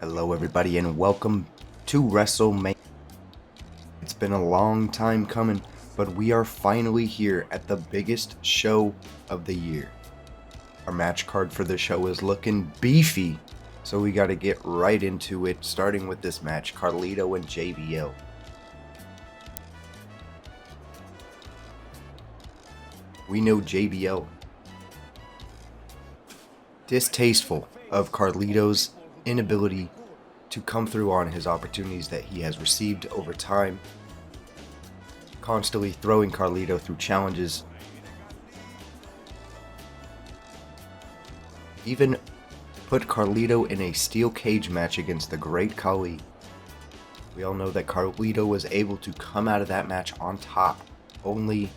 Hello everybody and welcome to WrestleMania. It's been a long time coming, but we are finally here at the biggest show of the year. Our match card for the show is looking beefy, so we gotta get right into it, starting with this match, Carlito and JBL. We know JBL distasteful of Carlito's inability to come through on his opportunities that he has received over time, constantly throwing Carlito through challenges, even put Carlito in a steel cage match against the Great Khali. We all know that Carlito was able to come out of that match on top, only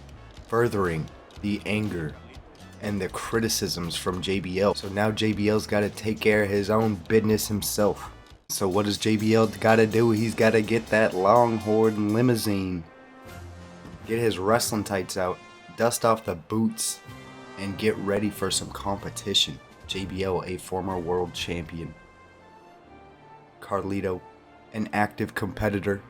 furthering the anger and the criticisms from JBL. So now JBL's got to take care of his own business himself. So what does JBL got to do? He's got to get that Longhorn limousine, get his wrestling tights out, dust off the boots, and get ready for some competition. JBL, a former world champion. Carlito, an active competitor,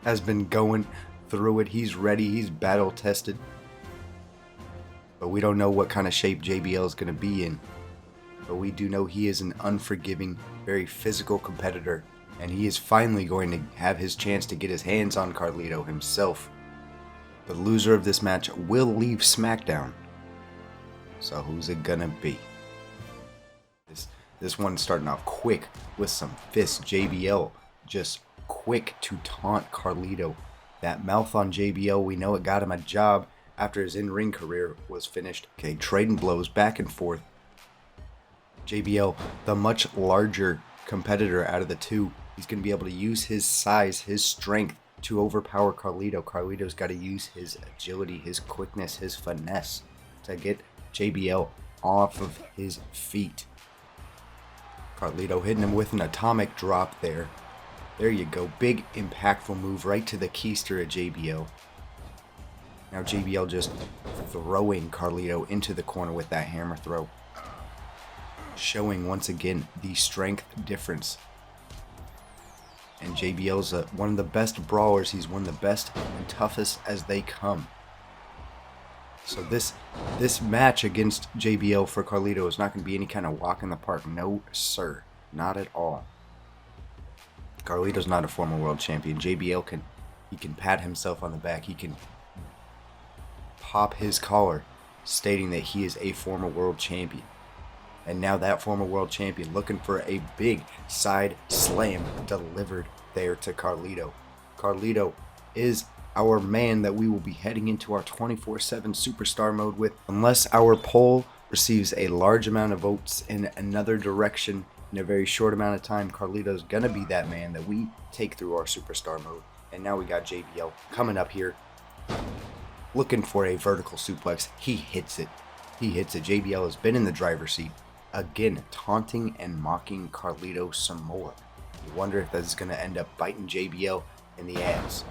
has been going through it. He's ready. He's battle tested. But we don't know what kind of shape JBL is going to be in. But we do know he is an unforgiving, very physical competitor. And he is finally going to have his chance to get his hands on Carlito himself. The loser of this match will leave Smackdown. So who's it going to be? This one's starting off quick with some fists. JBL just quick to taunt Carlito. That mouth on JBL, we know it got him a job after his in-ring career was finished. Okay, trading blows back and forth. JBL, the much larger competitor out of the two, he's going to be able to use his size, his strength to overpower Carlito. Carlito's got to use his agility, his quickness, his finesse to get JBL off of his feet. Carlito hitting him with an atomic drop there. There you go. Big impactful move right to the keister of JBL. Now JBL just throwing Carlito into the corner with that hammer throw. Showing once again the strength difference. And JBL's one of the best brawlers. He's one of the best and toughest as they come. So this match against JBL for Carlito is not going to be any kind of walk in the park. No, sir. Not at all. Carlito's not a former world champion. JBL can pat himself on the back. He can pop his collar stating that he is a former world champion. And now that former world champion looking for a big side slam delivered there to Carlito. Carlito is our man that we will be heading into our 24/7 superstar mode with. Unless our poll receives a large amount of votes in another direction in a very short amount of time, Carlito's gonna be that man that we take through our superstar mode. And now we got JBL coming up here looking for a vertical suplex. He hits it. JBL has been in the driver's seat. Again, taunting and mocking Carlito some more. You wonder if that's going to end up biting JBL in the ass.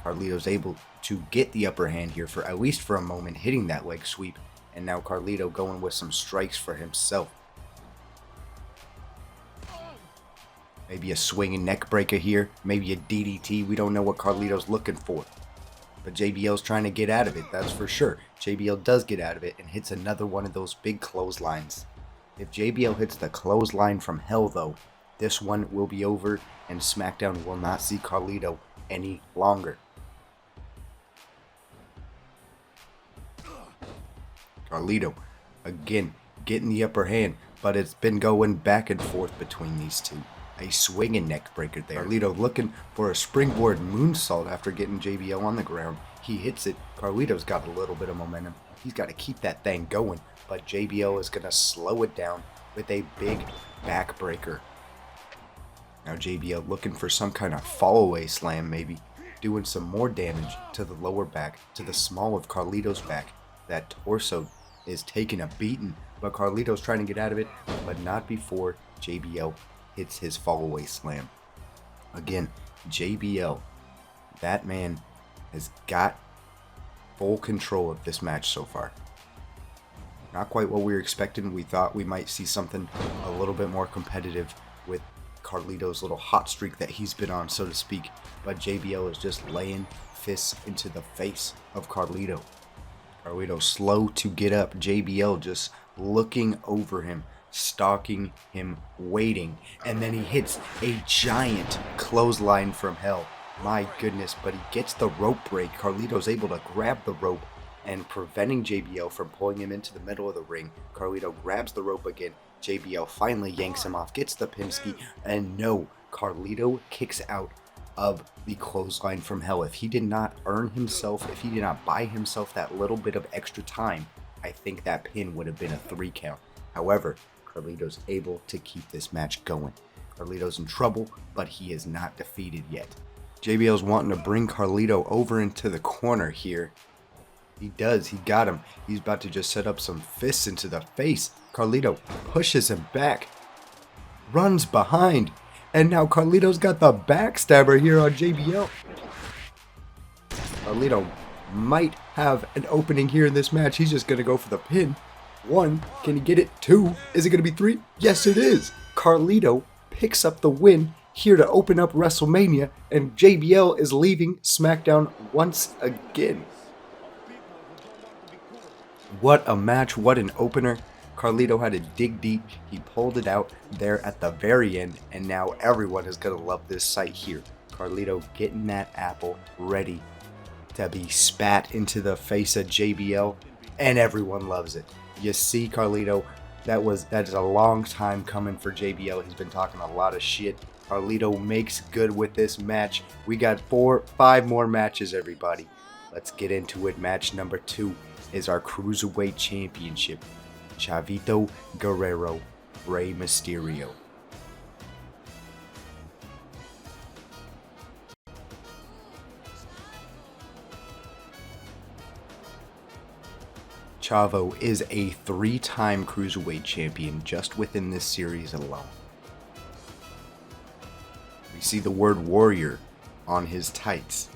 Carlito's able to get the upper hand here for at least for a moment, hitting that leg sweep. And now Carlito going with some strikes for himself. Maybe a swinging neck breaker here. Maybe a DDT. We don't know what Carlito's looking for. But JBL's trying to get out of it, that's for sure. JBL does get out of it and hits another one of those big clotheslines. If JBL hits the clothesline from hell, though, this one will be over and SmackDown will not see Carlito any longer. Carlito, again, getting the upper hand, but it's been going back and forth between these two. A swinging neck breaker there. Carlito looking for a springboard moonsault after getting JBL on the ground. He hits it. Carlito's got a little bit of momentum. He's got to keep that thing going, but JBL is going to slow it down with a big backbreaker. Now JBL looking for some kind of fall-away slam maybe, doing some more damage to the lower back, to the small of Carlito's back. That torso is taking a beating, but Carlito's trying to get out of it, but not before JBL hits his fall-away slam. Again, JBL, that man has got full control of this match so far. Not quite what we were expecting. We thought we might see something a little bit more competitive with Carlito's little hot streak that he's been on, so to speak. But JBL is just laying fists into the face of Carlito. Carlito slow to get up. JBL just looking over him, stalking him, waiting. And then he hits a giant clothesline from hell. My goodness, but he gets the rope break. Carlito's able to grab the rope and preventing JBL from pulling him into the middle of the ring. Carlito grabs the rope again. JBL finally yanks him off, gets the Pinsky, and no, Carlito kicks out of the clothesline from hell. If he did not earn himself, if he did not buy himself that little bit of extra time, I think that pin would have been a 3 count. However, Carlito's able to keep this match going. Carlito's in trouble, but he is not defeated yet. JBL's wanting to bring Carlito over into the corner here. He does. He got him. He's about to just set up some fists into the face. Carlito pushes him back. Runs behind. And now Carlito's got the backstabber here on JBL. Carlito might have an opening here in this match. He's just going to go for the pin. 1. Can he get it? 2. Is it going to be 3? Yes, it is. Carlito picks up the win here to open up WrestleMania. And JBL is leaving SmackDown once again. What a match, what an opener. Carlito had to dig deep. He pulled it out there at the very end, and now everyone is going to love this sight here. Carlito getting that apple ready to be spat into the face of JBL, and everyone loves it. You see, Carlito, that is a long time coming for JBL. He's been talking a lot of shit. Carlito makes good with this match. We got 5 more matches, everybody. Let's get into it. Match number 2 is our Cruiserweight Championship. Chavito Guerrero, Rey Mysterio. Chavo is a 3-time Cruiserweight champion just within this series alone. We see the word warrior on his tights.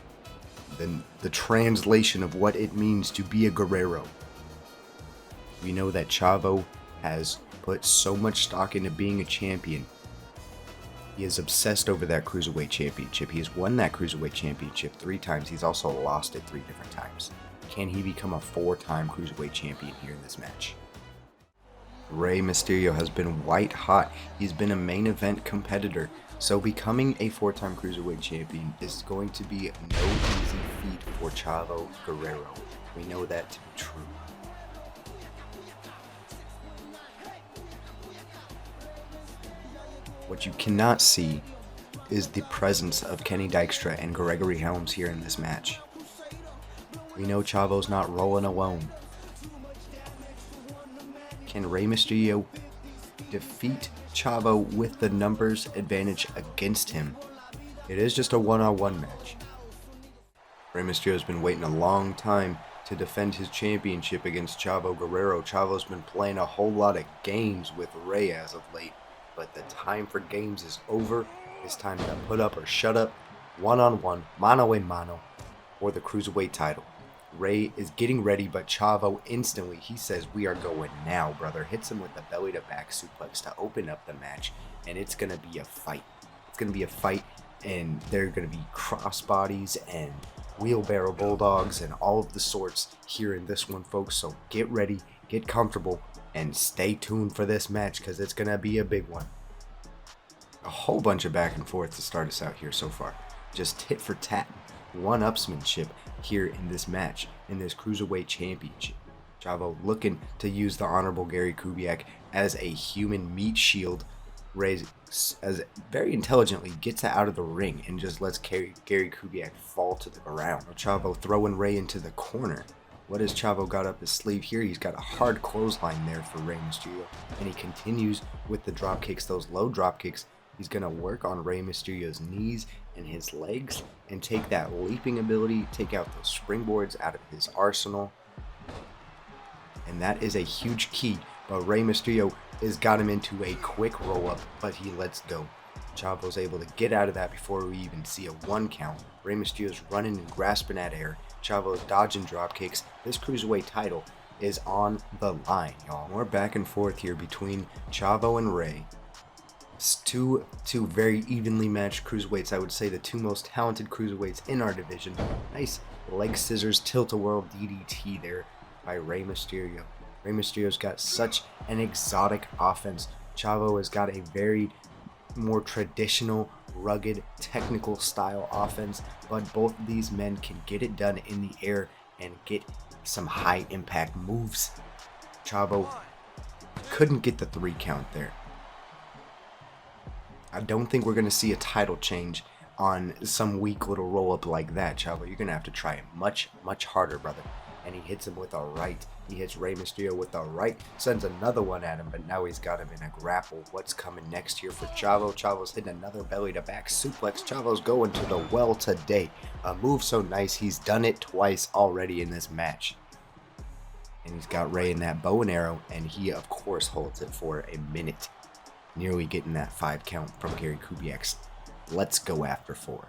Then the translation of what it means to be a Guerrero. We know that Chavo has put so much stock into being a champion. He is obsessed over that Cruiserweight Championship. He has won that Cruiserweight Championship 3 times. He's also lost it 3 different times. Can he become a 4-time Cruiserweight Champion here in this match? Rey Mysterio has been white hot. He's been a main event competitor. So becoming a 4-time Cruiserweight Champion is going to be no easy feat for Chavo Guerrero. We know that to be true. What you cannot see is the presence of Kenny Dykstra and Gregory Helms here in this match. We know Chavo's not rolling alone. Can Rey Mysterio defeat Chavo with the numbers advantage against him? It is just a one-on-one match. Rey Mysterio's been waiting a long time to defend his championship against Chavo Guerrero. Chavo's been playing a whole lot of games with Rey as of late, but the time for games is over. It's time to put up or shut up, one-on-one, mano-a-mano, for the Cruiserweight title. Rey is getting ready, but Chavo instantly, he says, "We are going now, brother." Hits him with the belly-to-back suplex to open up the match, and it's going to be a fight. It's going to be a fight, and there are going to be crossbodies and wheelbarrow bulldogs and all of the sorts here in this one, folks. So get ready, get comfortable, and stay tuned for this match because it's going to be a big one. A whole bunch of back and forth to start us out here so far. Just tit for tat, one-upsmanship here in this match, in this Cruiserweight Championship. Chavo looking to use the Honorable Gary Kubiak as a human meat shield. Rey, as very intelligently, gets out of the ring and just lets Gary Kubiak fall to the ground. Chavo throwing Rey into the corner. What has Chavo got up his sleeve here? He's got a hard clothesline there for Rey Mysterio, and he continues with the drop kicks, those low drop kicks. He's going to work on Rey Mysterio's knees and his legs and take that leaping ability, take out those springboards out of his arsenal. And that is a huge key, but Rey Mysterio has got him into a quick roll-up, but he lets go. Chavo's able to get out of that before we even see a 1 count. Rey Mysterio's running and grasping at air. Chavo's dodging drop kicks. This Cruiserweight title is on the line, y'all. More back and forth here between Chavo and Rey. It's two very evenly matched cruiserweights. I would say the two most talented cruiserweights in our division. Nice leg scissors, tilt-a-whirl DDT there by Rey Mysterio. Rey Mysterio's got such an exotic offense. Chavo has got a very more traditional, rugged, technical style offense, but both of these men can get it done in the air and get some high impact moves. Chavo couldn't get the 3 count there. I don't think we're going to see a title change on some weak little roll up like that, Chavo. You're going to have to try it much harder, brother. And he hits him with a right. He hits Rey Mysterio with a right, sends another one at him, but now he's got him in a grapple. What's coming next here for Chavo? Chavo's hitting another belly to back suplex. Chavo's going to the well today. A move so nice, he's done it twice already in this match. And he's got Rey in that bow and arrow, and he of course holds it for a minute. Nearly getting that 5 count from Gary Kubiak's. Let's go after 4.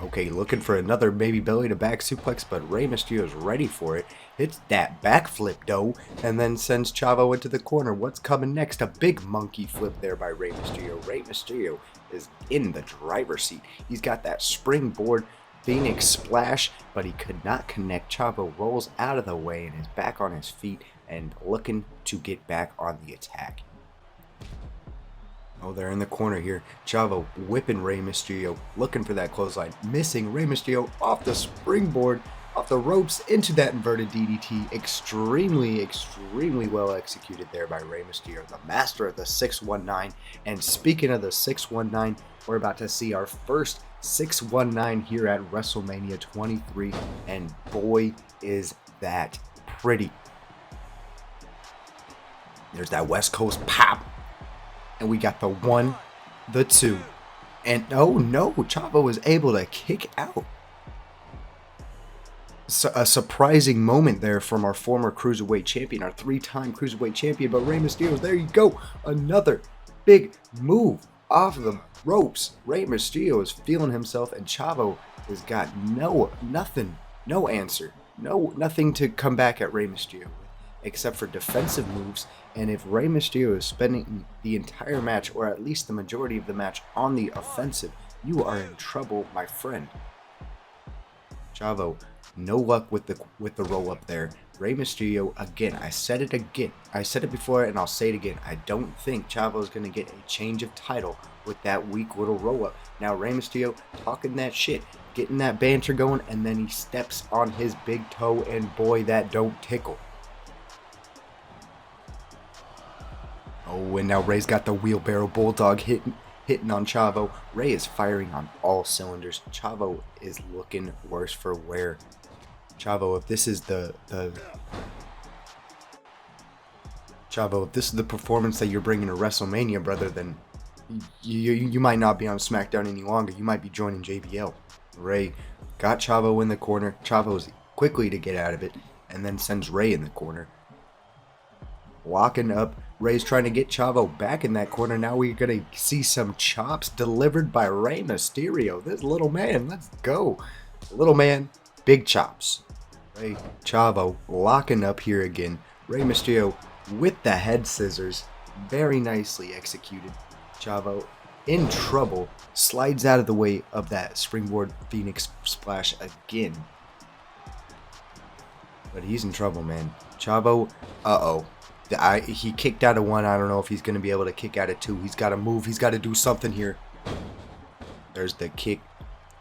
Okay, looking for another maybe belly to back suplex, but Rey Mysterio's ready for it. Hits that backflip though, and then sends Chavo into the corner. What's coming next? A big monkey flip there by Rey Mysterio. Rey Mysterio is in the driver's seat. He's got that springboard Phoenix splash, but he could not connect. Chavo rolls out of the way and is back on his feet and looking to get back on the attack. Oh, they're in the corner here. Chavo whipping Rey Mysterio, looking for that clothesline. Missing. Rey Mysterio off the springboard, off the ropes, into that inverted DDT. Extremely well executed there by Rey Mysterio, the master of the 619. And speaking of the 619, we're about to see our first 619 here at WrestleMania 23. And boy, is that pretty. There's that West Coast pop. And we got the 1, the 2, and oh no, Chavo was able to kick out. So a surprising moment there from our former Cruiserweight champion, our 3-time Cruiserweight champion, but Rey Mysterio, there you go. Another big move off of the ropes. Rey Mysterio is feeling himself, and Chavo has got nothing, no answer, nothing to come back at Rey Mysterio with, except for defensive moves. And if Rey Mysterio is spending the entire match, or at least the majority of the match, on the offensive, you are in trouble, my friend. Chavo, no luck with the roll up there. Rey Mysterio, again, I said it before and I'll say it again. I don't think Chavo is going to get a change of title with that weak little roll up. Now Rey Mysterio talking that shit, getting that banter going, and then he steps on his big toe, and boy, that don't tickle. Oh, and now Rey's got the wheelbarrow bulldog hitting on Chavo. Rey is firing on all cylinders. Chavo is looking worse for wear. Chavo, if this is the performance that you're bringing to WrestleMania, brother, then you might not be on Smackdown any longer. You might be joining JBL. Rey got Chavo in the corner. Chavo's quickly to get out of it, and then sends Rey in the corner. Locking up. Rey's trying to get Chavo back in that corner. Now we're going to see some chops delivered by Rey Mysterio. This little man, let's go. Little man, big chops. Rey, Chavo locking up here again. Rey Mysterio with the head scissors. Very nicely executed. Chavo in trouble. Slides out of the way of that springboard Phoenix splash again. But he's in trouble, man. Chavo, uh-oh. He kicked out of 1. I don't know if he's going to be able to kick out of 2. He's got to move. He's got to do something here. There's the kick.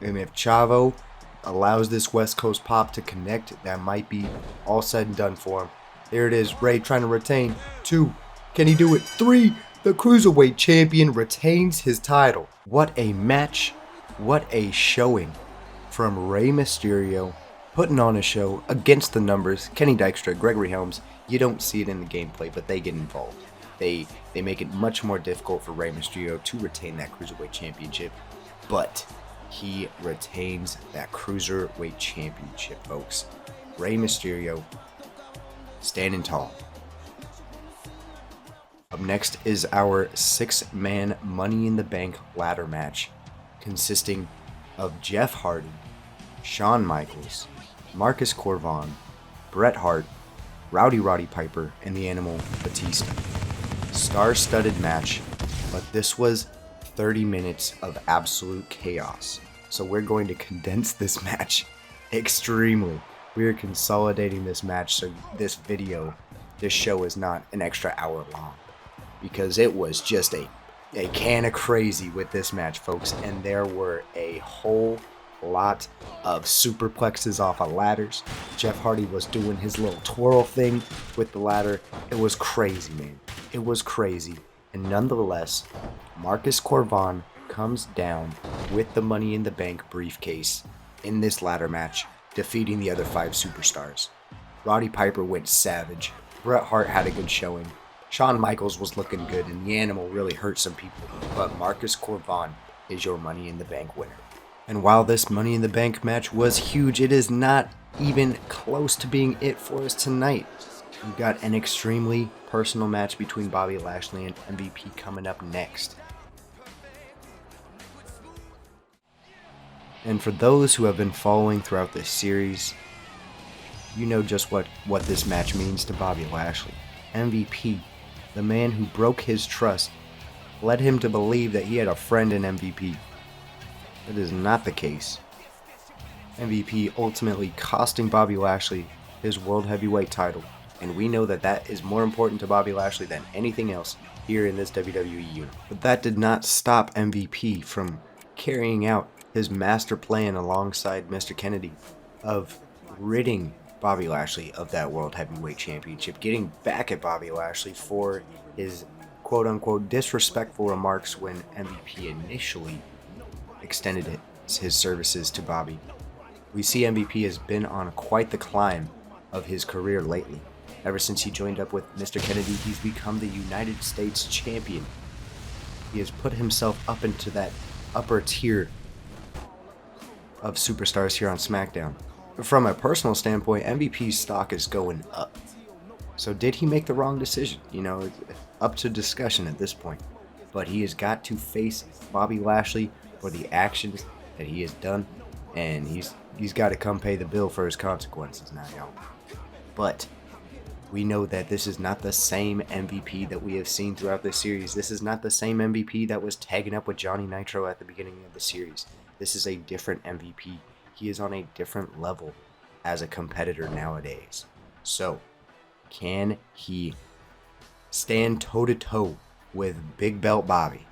And if Chavo allows this West Coast pop to connect, that might be all said and done for him. There it is. Rey trying to retain. 2. Can he do it? 3. The Cruiserweight champion retains his title. What a match. What a showing from Rey Mysterio. Putting on a show against the numbers. Kenny Dykstra, Gregory Helms. You don't see it in the gameplay, but they get involved. They make it much more difficult for Rey Mysterio to retain that Cruiserweight Championship, but he retains that Cruiserweight Championship, folks. Rey Mysterio standing tall. Up next is our 6-man Money in the Bank ladder match, consisting of Jeff Hardy, Shawn Michaels, Marcus Corvon, Bret Hart, Roddy Piper, and the Animal Batista. Star-studded match, but this was 30 minutes of absolute chaos. So we're going to condense this match extremely. We are consolidating this match so this show is not an extra hour long, because it was just a can of crazy with this match, folks, and there were a whole lot of superplexes off of ladders. Jeff Hardy was doing his little twirl thing with the ladder. It was crazy, man. It was crazy. And nonetheless, Marcus Corvon comes down with the Money in the Bank briefcase in this ladder match, defeating the other 5 superstars. Roddy Piper went savage. Bret Hart had a good showing. Shawn Michaels was looking good, and the Animal really hurt some people. But Marcus Corvon is your Money in the Bank winner. And while this Money in the Bank match was huge, it is not even close to being it for us tonight. We've got an extremely personal match between Bobby Lashley and MVP coming up next. And for those who have been following throughout this series, you know just what this match means to Bobby Lashley. MVP, the man who broke his trust, led him to believe that he had a friend in MVP. That is not the case. MVP ultimately costing Bobby Lashley his World Heavyweight title, and we know that that is more important to Bobby Lashley than anything else here in this WWE unit. But that did not stop MVP from carrying out his master plan alongside Mr. Kennedy of ridding Bobby Lashley of that World Heavyweight Championship, getting back at Bobby Lashley for his quote-unquote disrespectful remarks when MVP initially extended his services to Bobby. We see MVP has been on quite the climb of his career lately. Ever since he joined up with Mr. Kennedy, he's become the United States Champion. He has put himself up into that upper tier of superstars here on Smackdown. From a personal standpoint, MVP's stock is going up. So did he make the wrong decision? You know, it's up to discussion at this point. But he has got to face Bobby Lashley for the actions that he has done, and he's got to come pay the bill for his consequences now, y'all. But we know that this is not the same MVP that we have seen throughout this series. This is not the same MVP that was tagging up with Johnny Nitro at the beginning of the series. This is a different MVP. He is on a different level as a competitor nowadays. So, can he stand toe-to-toe with Big Belt Bobby?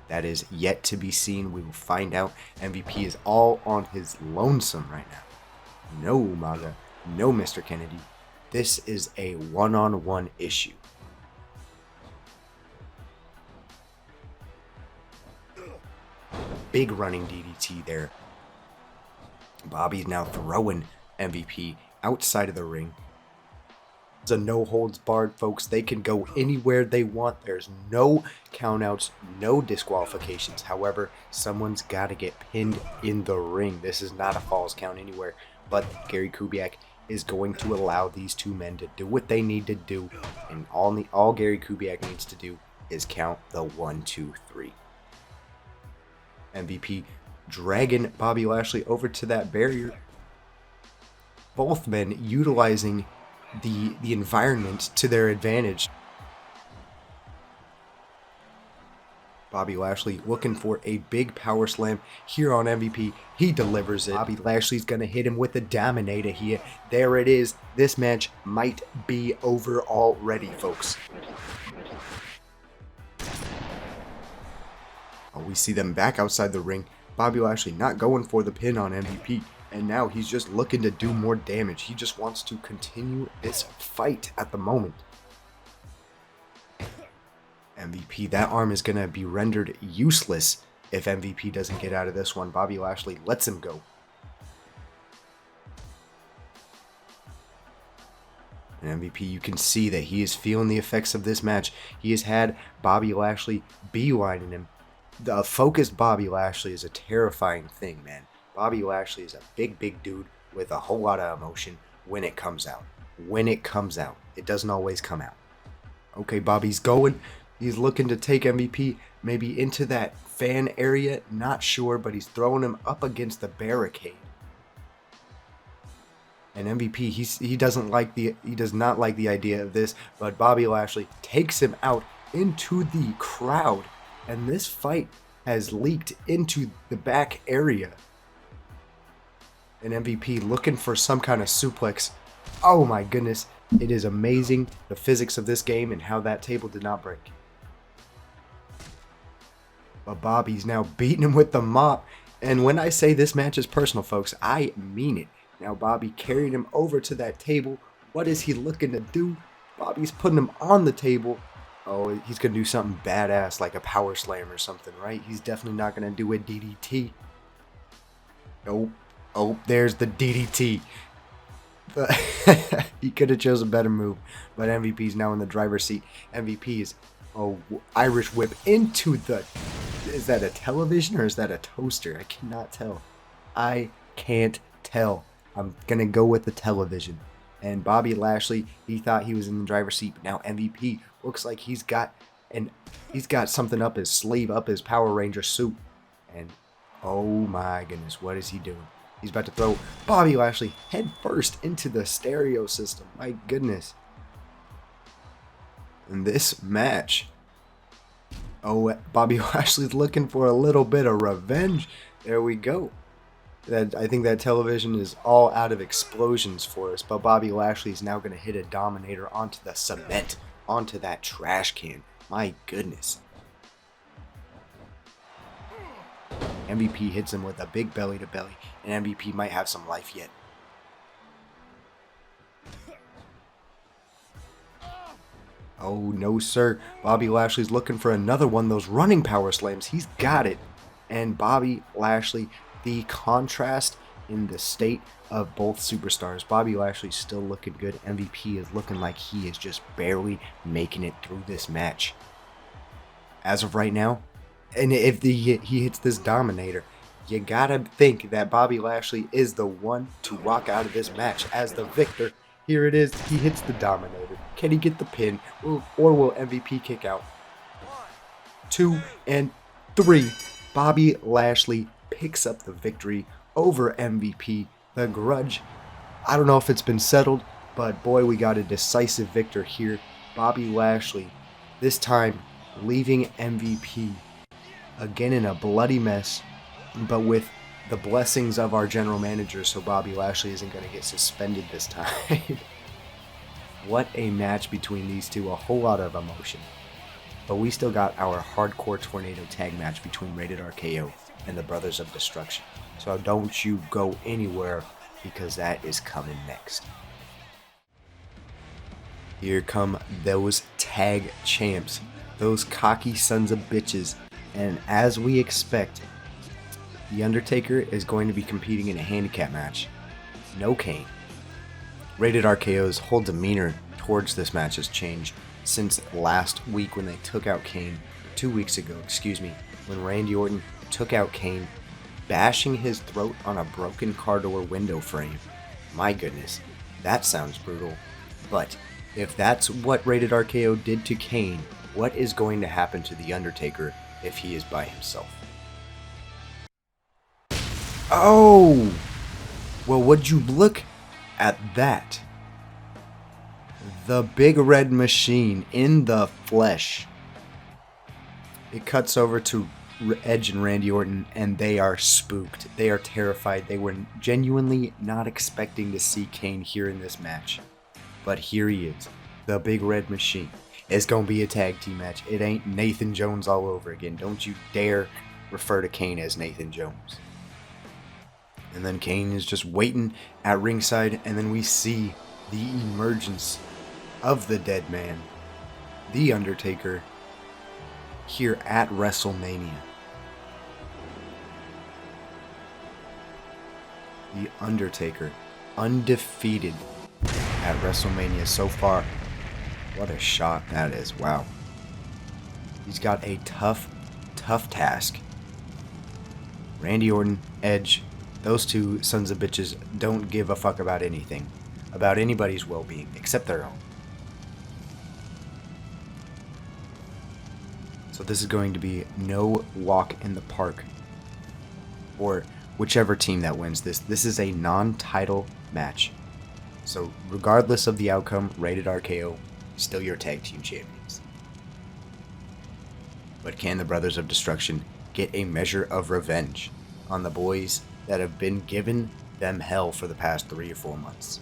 That is yet to be seen. We will find out. MVP is all on his lonesome right now. No Umaga, no Mr. Kennedy. This is a one-on-one issue. Big running DDT there. Bobby's now throwing MVP outside of the ring. It's a no holds barred, folks. They can go anywhere they want. There's no countouts, no disqualifications. However, someone's got to get pinned in the ring. This is not a falls count anywhere. But Gary Kubiak is going to allow these two men to do what they need to do. And all Gary Kubiak needs to do is count the 1, 2, 3. MVP dragging Bobby Lashley over to that barrier. Both men utilizing the environment to their advantage. Bobby Lashley looking for a big power slam here on MVP. He delivers it. Bobby Lashley's going to hit him with a Dominator here. There it is. This match might be over already, folks. Oh, we see them back outside the ring. Bobby Lashley not going for the pin on MVP. And now he's just looking to do more damage. He just wants to continue this fight at the moment. MVP, that arm is going to be rendered useless if MVP doesn't get out of this one. Bobby Lashley lets him go. And MVP, you can see that he is feeling the effects of this match. He has had Bobby Lashley beelining him. The focused Bobby Lashley is a terrifying thing, man. Bobby Lashley is a big dude with a whole lot of emotion when it comes out. When it comes out. It doesn't always come out. Okay, Bobby's going. He's looking to take MVP maybe into that fan area. Not sure, but he's throwing him up against the barricade. And MVP, he does not like the idea of this, but Bobby Lashley takes him out into the crowd, and this fight has leaked into the back area. And MVP looking for some kind of suplex. Oh my goodness, it is amazing the physics of this game and how that table did not break. But Bobby's now beating him with the mop, and when I say this match is personal, folks, I mean it. Now Bobby carried him over to that table. What is he looking to do? Bobby's putting him on the table. Oh, he's going to do something badass like a power slam or something, right? He's definitely not going to do a DDT. Nope. Oh, there's the DDT. He could have chosen a better move, but MVP's now in the driver's seat. MVP is, Irish whip into the... Is that a television or is that a toaster? I cannot tell. I can't tell. I'm going to go with the television. And Bobby Lashley, he thought he was in the driver's seat, but now MVP looks like he's got something up his sleeve, up his Power Ranger suit. And oh my goodness, what is he doing? He's about to throw Bobby Lashley head first into the stereo system. My goodness. In this match, Bobby Lashley's looking for a little bit of revenge. There we go. I think that television is all out of explosions for us, but Bobby Lashley is now going to hit a Dominator onto the cement, onto that trash can. My goodness. MVP hits him with a big belly to belly, and MVP might have some life yet. Oh no sir, Bobby Lashley's looking for another one of those running power slams. He's got it. And Bobby Lashley, the contrast in the state of both superstars. Bobby Lashley's still looking good. MVP is looking like he is just barely making it through this match. As of right now, and if he hits this Dominator, you gotta think that Bobby Lashley is the one to walk out of this match as the victor. Here it is. He hits the Dominator. Can he get the pin? Or will MVP kick out? 2 and 3. Bobby Lashley picks up the victory over MVP. The grudge, I don't know if it's been settled, but boy, we got a decisive victor here. Bobby Lashley, this time leaving MVP again in a bloody mess, but with the blessings of our general manager, so Bobby Lashley isn't going to get suspended this time. What a match between these two, a whole lot of emotion. But we still got our Hardcore Tornado tag match between Rated RKO and the Brothers of Destruction. So don't you go anywhere, because that is coming next. Here come those tag champs, those cocky sons of bitches. And as we expect, The Undertaker is going to be competing in a handicap match. No Kane. Rated RKO's whole demeanor towards this match has changed since last week when they took out Kane. 2 weeks ago, when Randy Orton took out Kane, bashing his throat on a broken car door window frame. My goodness, that sounds brutal. But if that's what Rated RKO did to Kane, what is going to happen to The Undertaker if he is by himself? Oh! Well, would you look at that? The Big Red Machine in the flesh. It cuts over to Edge and Randy Orton, and they are spooked. They are terrified. They were genuinely not expecting to see Kane here in this match. But here he is. The Big Red Machine. It's going to be a tag team match. It ain't Nathan Jones all over again. Don't you dare refer to Kane as Nathan Jones. And then Kane is just waiting at ringside, and then we see the emergence of the dead man, The Undertaker, here at WrestleMania. The Undertaker, undefeated at WrestleMania so far. What a shot that is, wow. He's got a tough task. Randy Orton, Edge, those two sons of bitches don't give a fuck about anything, about anybody's well-being, except their own. So this is going to be no walk in the park for whichever team that wins this. This is a non-title match. So regardless of the outcome, Rated RKO, still your tag team champions. But can the Brothers of Destruction get a measure of revenge on the boys that have been giving them hell for the past 3 or 4 months?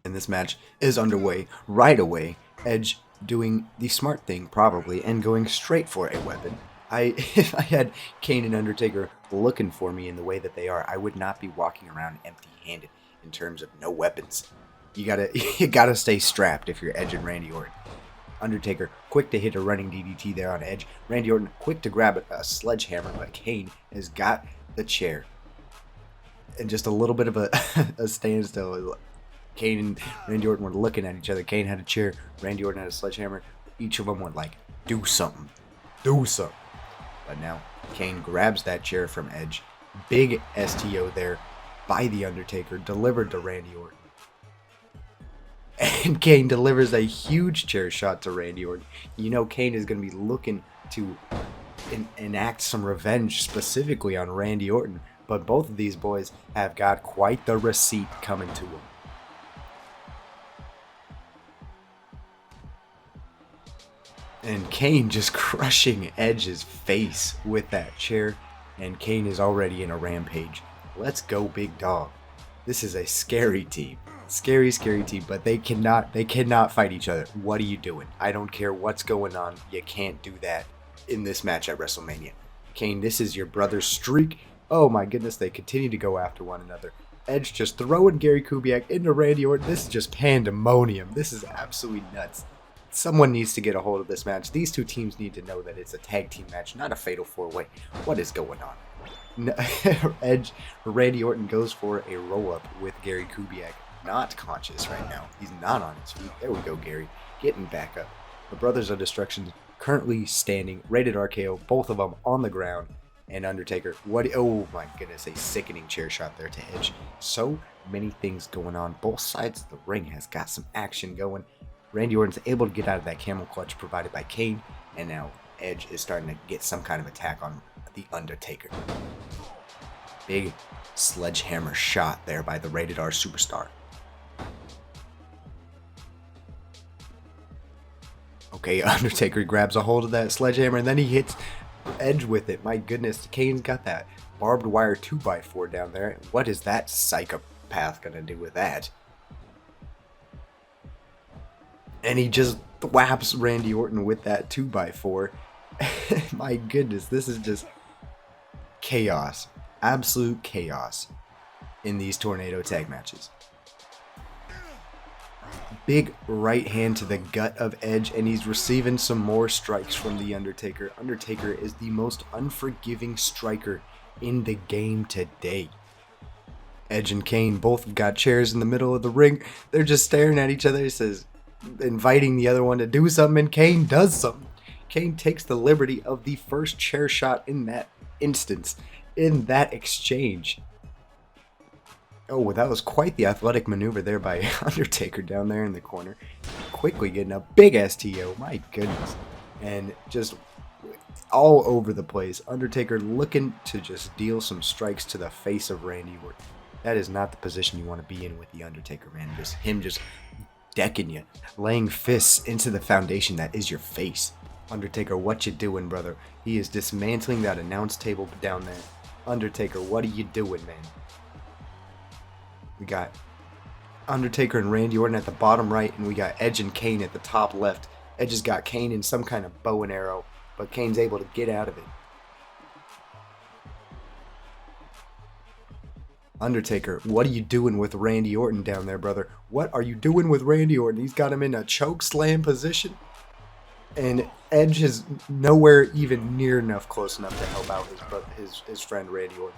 And this match is underway right away. Edge doing the smart thing probably and going straight for a weapon. If I had Kane and Undertaker looking for me in the way that they are, I would not be walking around empty-handed in terms of no weapons. You gotta stay strapped if you're Edge and Randy Orton. Undertaker quick to hit a running DDT there on Edge. Randy Orton quick to grab a sledgehammer, but Kane has got the chair. And just a little bit of a standstill. Kane and Randy Orton were looking at each other. Kane had a chair, Randy Orton had a sledgehammer. Each of them went like, do something. Do something. But now Kane grabs that chair from Edge. Big STO there by The Undertaker, delivered to Randy Orton. And Kane delivers a huge chair shot to Randy Orton. You know Kane is going to be looking to enact some revenge specifically on Randy Orton. But both of these boys have got quite the receipt coming to them. And Kane just crushing Edge's face with that chair. And Kane is already in a rampage. Let's go, big dog. This is a scary team. Scary, scary team. But they cannot fight each other. What are you doing? I don't care what's going on. You can't do that in this match at WrestleMania. Kane, this is your brother's streak. Oh my goodness, they continue to go after one another. Edge just throwing Gary Kubiak into Randy Orton. This is just pandemonium. This is absolutely nuts. Someone needs to get a hold of this match. These two teams need to know that it's a tag team match, not a fatal 4-way. What is going on? Randy Orton goes for a roll-up with Gary Kubiak. Not conscious right now. He's not on his feet. There we go, Gary. Getting back up. The Brothers of Destruction currently standing. Rated RKO. Both of them on the ground. And Undertaker. Oh my goodness. A sickening chair shot there to Edge. So many things going on. Both sides of the ring has got some action going. Randy Orton's able to get out of that camel clutch provided by Kane, and now Edge is starting to get some kind of attack on The Undertaker. Big sledgehammer shot there by the Rated R superstar. Okay, Undertaker grabs a hold of that sledgehammer, and then he hits Edge with it. My goodness, Kane's got that barbed wire 2x4 down there. What is that psychopath going to do with that? And he just thwaps Randy Orton with that 2x4. My goodness, this is just chaos. Absolute chaos in these tornado tag matches. Big right hand to the gut of Edge, and he's receiving some more strikes from The Undertaker. Undertaker is the most unforgiving striker in the game today. Edge and Kane both have got chairs in the middle of the ring. They're just staring at each other. He says, inviting the other one to do something, and Kane does something. Kane takes the liberty of the first chair shot in that instance, in that exchange. Oh, that was quite the athletic maneuver there by Undertaker down there in the corner. Quickly getting a big STO, my goodness. And just all over the place. Undertaker looking to just deal some strikes to the face of Randy Orton. That is not the position you want to be in with The Undertaker, man. Just him just decking you, laying fists into the foundation that is your face. Undertaker, what you doing, brother? He is dismantling that announce table down there. Undertaker, what are you doing, man? We got Undertaker and Randy Orton at the bottom right, and we got Edge and Kane at the top left. Edge has got Kane in some kind of bow and arrow, but Kane's able to get out of it. Undertaker, what are you doing with Randy Orton down there, brother? What are you doing with Randy Orton? He's got him in a choke slam position. And Edge is nowhere even near enough close enough to help out his friend Randy Orton.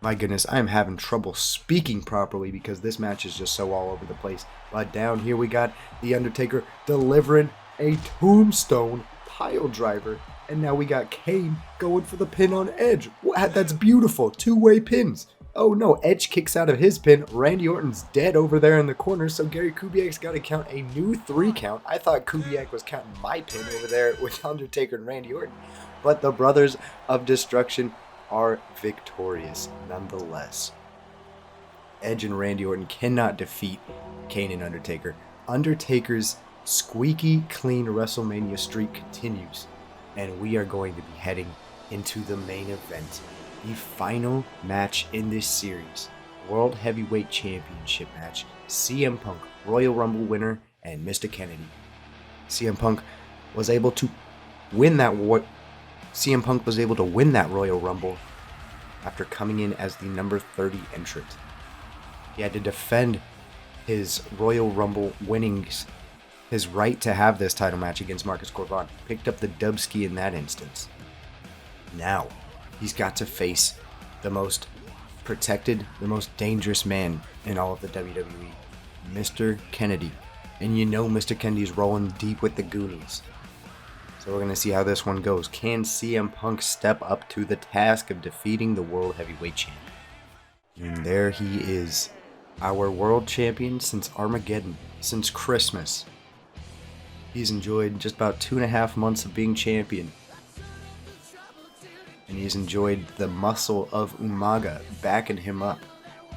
My goodness, I am having trouble speaking properly because this match is just so all over the place. But down here we got The Undertaker delivering a tombstone pile driver. And now we got Kane going for the pin on Edge. That's beautiful. Two-way pins. Oh no, Edge kicks out of his pin. Randy Orton's dead over there in the corner, so Gary Kubiak's got to count a new 3 count. I thought Kubiak was counting my pin over there with Undertaker and Randy Orton. But the Brothers of Destruction are victorious nonetheless. Edge and Randy Orton cannot defeat Kane and Undertaker. Undertaker's squeaky clean WrestleMania streak continues, and we are going to be heading into the main event. The final match in this series, World Heavyweight Championship match, CM Punk, Royal Rumble winner, and Mr. Kennedy. CM Punk was able to win that Royal Rumble after coming in as the number 30 entrant. He had to defend his Royal Rumble winnings, his right to have this title match against Marcus Corban. Picked up the dubski in that instance. Now, he's got to face the most protected, the most dangerous man in all of the WWE, Mr. Kennedy. And you know Mr. Kennedy's rolling deep with the Goonies. So we're going to see how this one goes. Can CM Punk step up to the task of defeating the World Heavyweight Champion? And there he is, our world champion since Armageddon, since Christmas. He's enjoyed just about 2.5 months of being champion. And he's enjoyed the muscle of Umaga backing him up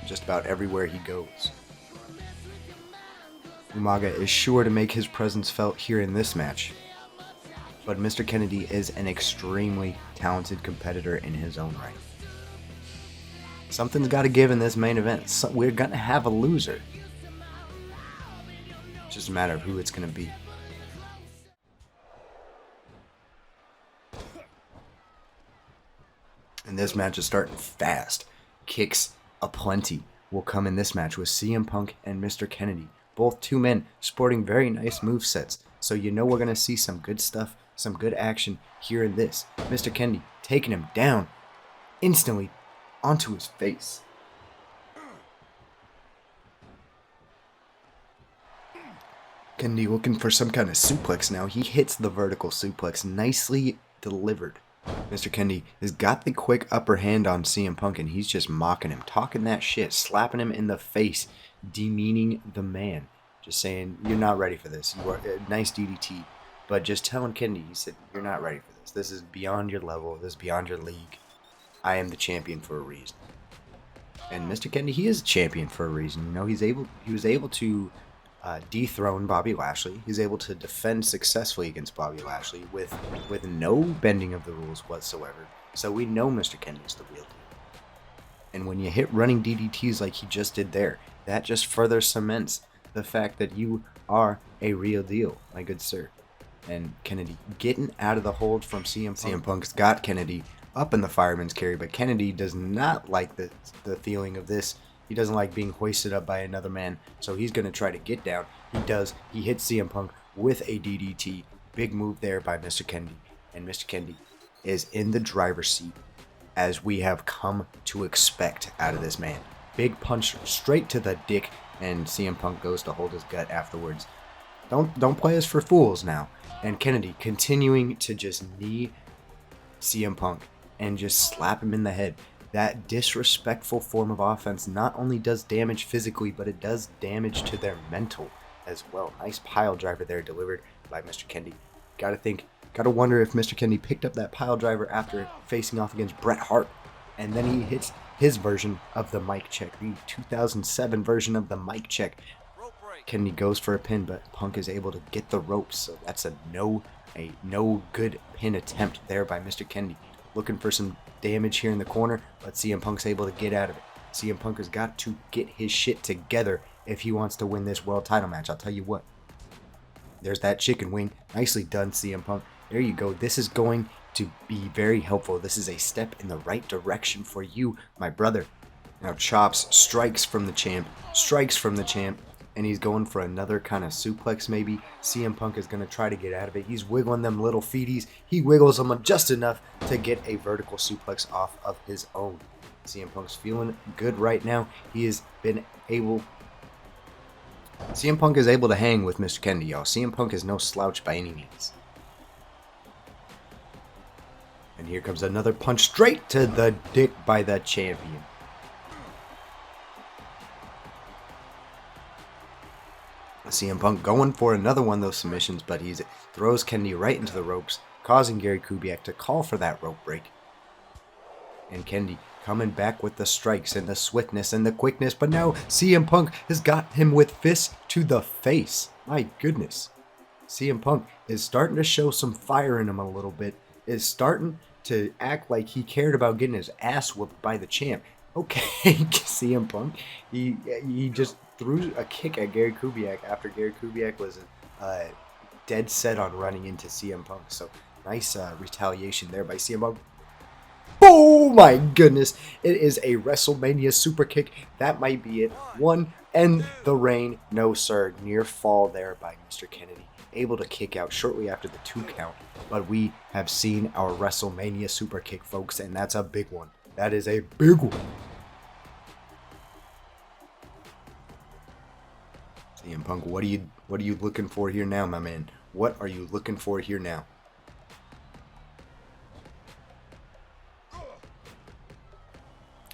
just about everywhere he goes. Umaga is sure to make his presence felt here in this match. But Mr. Kennedy is an extremely talented competitor in his own right. Something's got to give in this main event. We're going to have a loser. It's just a matter of who it's going to be. And this match is starting fast. Kicks aplenty will come in this match with CM Punk and Mr. Kennedy. Both two men sporting very nice movesets. So you know we're going to see some good stuff, some good action here in this. Mr. Kennedy taking him down instantly onto his face. Kennedy looking for some kind of suplex now. He hits the vertical suplex. Nicely delivered. Mr. Kennedy has got the quick upper hand on CM Punk, and he's just mocking him, talking that shit, slapping him in the face, demeaning the man. Just saying, you're not ready for this. You are a nice DDT, but just telling Kennedy, he said, you're not ready for this. This is beyond your level. This is beyond your league. I am the champion for a reason. And Mr. Kennedy, he is a champion for a reason. You know, he was able to dethrone Bobby Lashley. He's able to defend successfully against Bobby Lashley with no bending of the rules whatsoever. So we know Mr. Kennedy's the real deal. And when you hit running DDTs like he just did there, that just further cements the fact that you are a real deal, my good sir. And Kennedy getting out of the hold from CM Punk. CM Punk's got Kennedy up in the fireman's carry, but Kennedy does not like the feeling of this. He doesn't like being hoisted up by another man, so he's going to try to get down. He does. He hits CM Punk with a DDT. Big move there by Mr. Kennedy. And Mr. Kennedy is in the driver's seat, as we have come to expect out of this man. Big punch straight to the dick, and CM Punk goes to hold his gut afterwards. Don't play us for fools now. And Kennedy continuing to just knee CM Punk and just slap him in the head. That disrespectful form of offense not only does damage physically, but it does damage to their mental as well. Nice pile driver there delivered by Mr. Kennedy. Gotta wonder if Mr. Kennedy picked up that pile driver after facing off against Bret Hart. And then he hits his version of the mic check, the 2007 version of the mic check. Kennedy goes for a pin, but Punk is able to get the ropes. So that's a no good pin attempt there by Mr. Kennedy. Looking for some damage here in the corner, but CM Punk's able to get out of it. CM Punk has got to get his shit together if he wants to win this world title match. I'll tell you what. There's that chicken wing. Nicely done, CM Punk. There you go. This is going to be very helpful. This is a step in the right direction for you, my brother. Now chops, strikes from the champ, and he's going for another kind of suplex maybe. CM Punk is going to try to get out of it. He's wiggling them little feeties. He wiggles them just enough to get a vertical suplex off of his own. CM Punk's feeling good right now. CM Punk is able to hang with Mr. Kennedy, y'all. CM Punk is no slouch by any means. And here comes another punch straight to the dick by the champion. CM Punk going for another one of those submissions, but he throws Kennedy right into the ropes, causing Gary Kubiak to call for that rope break. And Kennedy coming back with the strikes and the swiftness and the quickness, but now CM Punk has got him with fists to the face. My goodness. CM Punk is starting to show some fire in him a little bit, is starting to act like he cared about getting his ass whooped by the champ. Okay, CM Punk, he just threw a kick at Gary Kubiak after Gary Kubiak was dead set on running into CM Punk. So nice retaliation there by CM Punk. Oh my goodness, it is a WrestleMania super kick. That might be it. One, end the reign. No sir, near fall there by Mr. Kennedy. Able to kick out shortly after the 2 count. But we have seen our WrestleMania super kick, folks, and that's a big one. That is a big one. CM Punk, what are you looking for here now, my man? What are you looking for here now?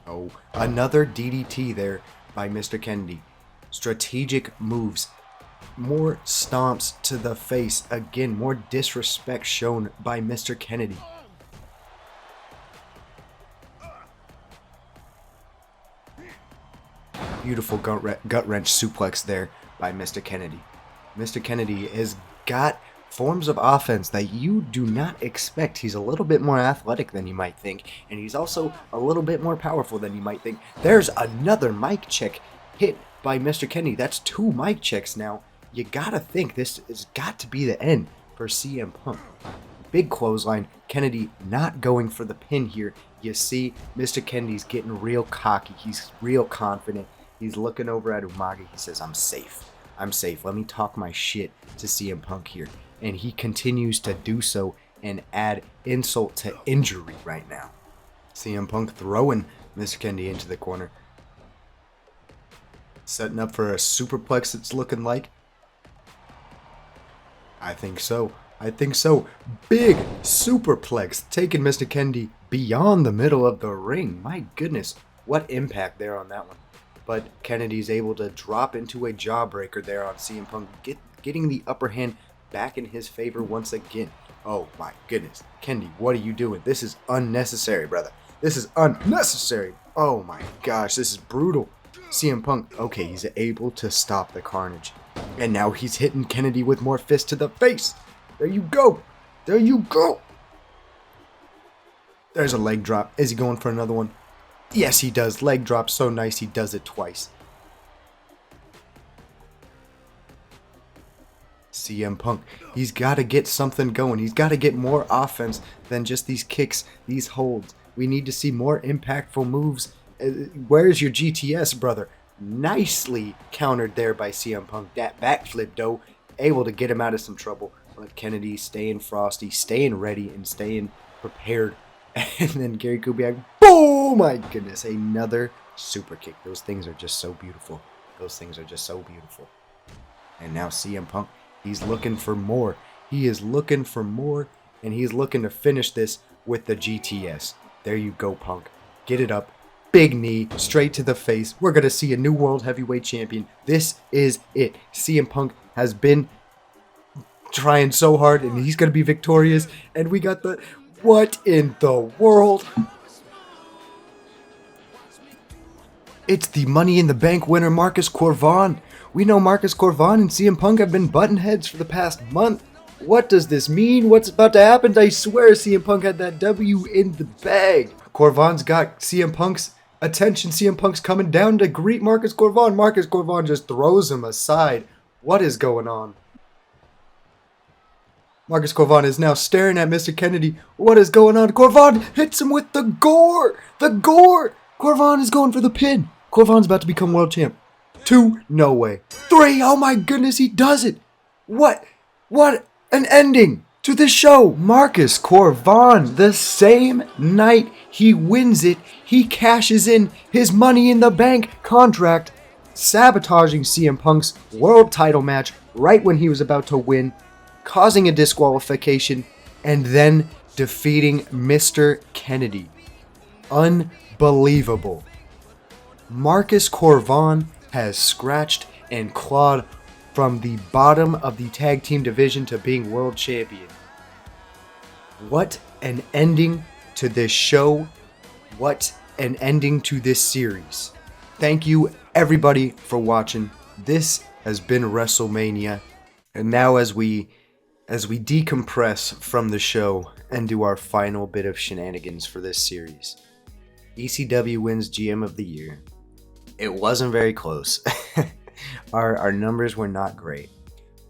Oh, another DDT there by Mr. Kennedy. Strategic moves. More stomps to the face. Again, more disrespect shown by Mr. Kennedy. Beautiful gut wrench suplex there by Mr. Kennedy. Mr. Kennedy has got forms of offense that you do not expect. He's a little bit more athletic than you might think, and he's also a little bit more powerful than you might think. There's another mic check hit by Mr. Kennedy. That's 2 mic checks now. You gotta think this has got to be the end for CM Punk. Big clothesline. Kennedy not going for the pin here. You see Mr. Kennedy's getting real cocky. He's real confident. He's looking over at Umaga. He says, I'm safe. I'm safe. Let me talk my shit to CM Punk here. And he continues to do so and add insult to injury right now. CM Punk throwing Mr. Kennedy into the corner. Setting up for a superplex, it's looking like. I think so. I think so. Big superplex taking Mr. Kennedy beyond the middle of the ring. My goodness, what impact there on that one. But Kennedy's able to drop into a jawbreaker there on CM Punk, getting the upper hand back in his favor once again. Oh my goodness. Kennedy, what are you doing? This is unnecessary, brother. This is unnecessary. Oh my gosh, this is brutal. CM Punk, okay, he's able to stop the carnage. And now he's hitting Kennedy with more fists to the face. There you go. There you go. There's a leg drop. Is he going for another one? Yes, he does. Leg drop so nice he does it twice. CM Punk, he's got to get something going. He's got to get more offense than just these kicks, these holds. We need to see more impactful moves. Where's your GTS, brother? Nicely countered there by CM Punk. That backflip, though, able to get him out of some trouble. But Kennedy staying frosty, staying ready, and staying prepared. And then Gary Kubiak, boom! My goodness, another super kick. Those things are just so beautiful. Those things are just so beautiful. And now CM Punk, he's looking for more. He is looking for more, and he's looking to finish this with the GTS. There you go, Punk. Get it up. Big knee, straight to the face. We're going to see a new World Heavyweight Champion. This is it. CM Punk has been trying so hard, and he's going to be victorious. And we got the... What in the world? It's the Money in the Bank winner, Marcus Corvan. We know Marcus Corvan and CM Punk have been button heads for the past month. What does this mean? What's about to happen? I swear CM Punk had that W in the bag. Corvan's got CM Punk's attention. CM Punk's coming down to greet Marcus Corvan. Marcus Corvan just throws him aside. What is going on? Marcus Corvan is now staring at Mr. Kennedy. What is going on? Corvan hits him with the gore. The gore. Corvan is going for the pin. Corvan's about to become world champ. 2, no way. 3, oh my goodness, he does it. What an ending to this show. Marcus Corvan, the same night he wins it, he cashes in his Money in the Bank contract, sabotaging CM Punk's world title match right when he was about to win, causing a disqualification, and then defeating Mr. Kennedy. Unbelievable. Marcus Corvan has scratched and clawed from the bottom of the tag team division to being world champion. What an ending to this show. What an ending to this series. Thank you everybody for watching. This has been WrestleMania. And now as we decompress from the show and do our final bit of shenanigans for this series, ECW wins GM of the Year. It wasn't very close. Our numbers were not great,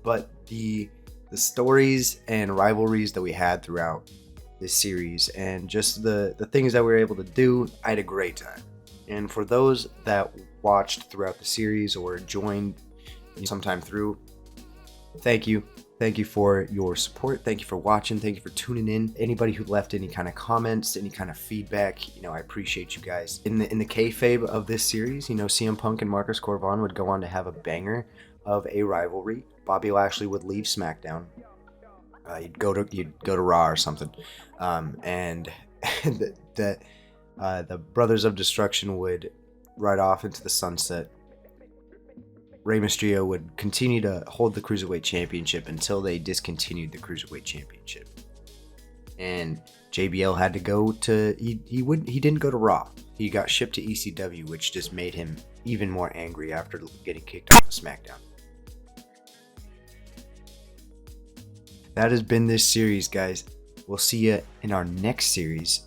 but the stories and rivalries that we had throughout this series and just the things that we were able to do, I had a great time. And for those that watched throughout the series or joined sometime through, thank you. Thank you for your support. Thank you for watching. Thank you for tuning in. Anybody who left any kind of comments, any kind of feedback, I appreciate you guys. In the kayfabe of this series, CM Punk and Marcus Corvon would go on to have a banger of a rivalry. Bobby Lashley would leave SmackDown. You'd go to Raw or something, and the Brothers of Destruction would ride off into the sunset. Rey Mysterio would continue to hold the Cruiserweight Championship until they discontinued the Cruiserweight Championship. And JBL had to go to... He didn't go to Raw. He got shipped to ECW, which just made him even more angry after getting kicked off of SmackDown. That has been this series, guys. We'll see you in our next series,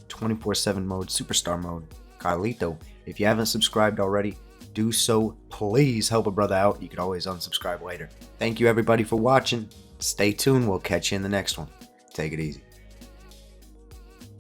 24/7 mode, Superstar mode, Carlito. If you haven't subscribed already, do so. Please help a brother out. You can always unsubscribe later. Thank you everybody for watching. Stay tuned. We'll catch you in the next one. Take it easy.